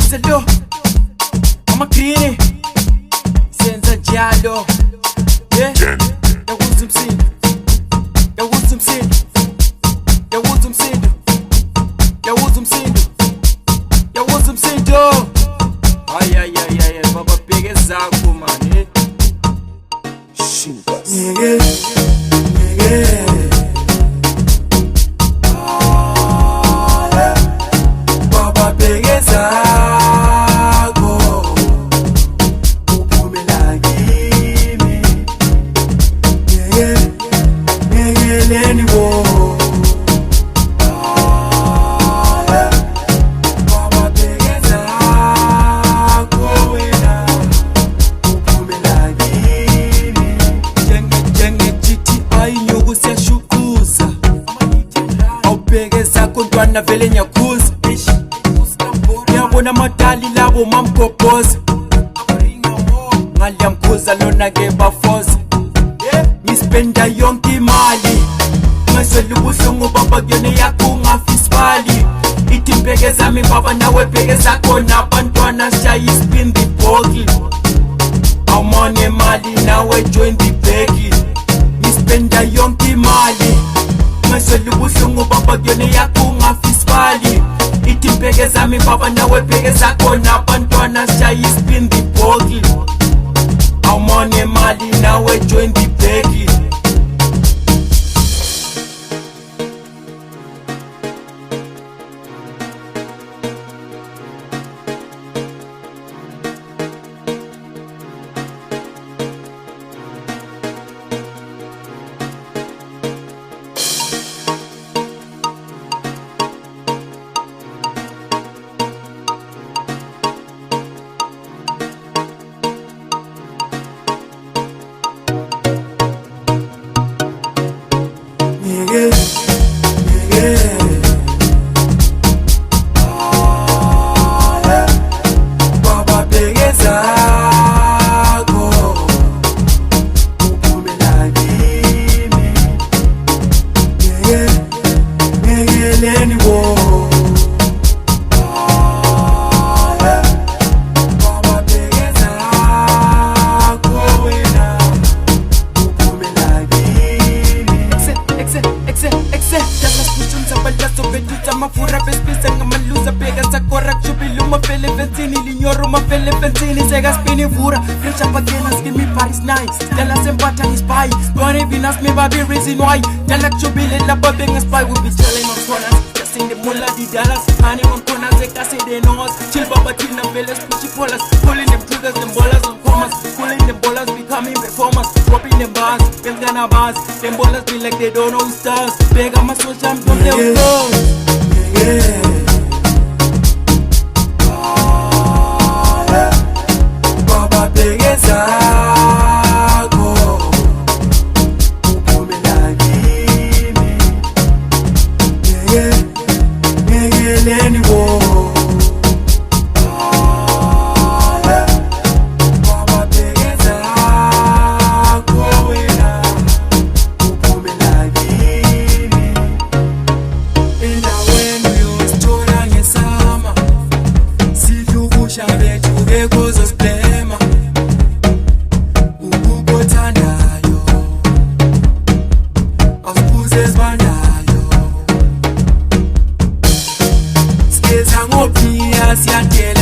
Salo Amakrini Senza njalo Yawuza umsindo Yawuza umsindo Yawuza umsindo Yawuza umsindo Yawuza umsindo Ay baba bheke zakho manje Shingas Baba bheke zakho uphumela kimi Leni wo Baba bheke zakho wena uphumela kimi Njenge GTI nyuku siyashukuza Awubheke zakho ntwana vele nyakuza Ngiyabona amadali labo mamgobhoza Ngaliyamkhuza lona ke bafoza Ngispenda yonke imali Ngaswela ubuhlungu baba kuyona yakho ungafisibali Ithi mbheke zami baba nawe bheke zakho nabantwana Shaya ispin the bogey Awumane imali nawe join the baggy Ngispenda yonke imali Ngaswela ubuhlungu baba kuyona yakho ungafisibali Ithi mbheke zami baba nawe bheke zakho nabantwana Shaya ispin the bogey Awumane imali nawe join the baggy Baba bheke zakho uphumela kimi Leni wo Baba bheke zakho wena uphumela kimi Mafura pespisa ngamaluza bheka sakora kuchubila umafele fensini linyoro umafele fensini seka spini vura fresh up again ask me Paris nice tell us empatha ngispy don't even ask me baby reason why tell us kuchubila laba benga spy we be selling on corners just in the mula di Dallas honey on corners eka say they know us chill baba tina velas pushy polas pulling them triggers them ballers on commas pulling them ballers becoming performers dropping them bars them gonna bars them ballers be like they don't know stars bega masosha don't them go Baba bheke zakho uphumela kimi Leni wo Baba bheke zakho wena uphumela kimi Endaweni uyosithola ngesama Sidlukusha bethu bekuzosblema Ukukothandayo Awusibuze ezibanayo Sikeza ngophiya siyadela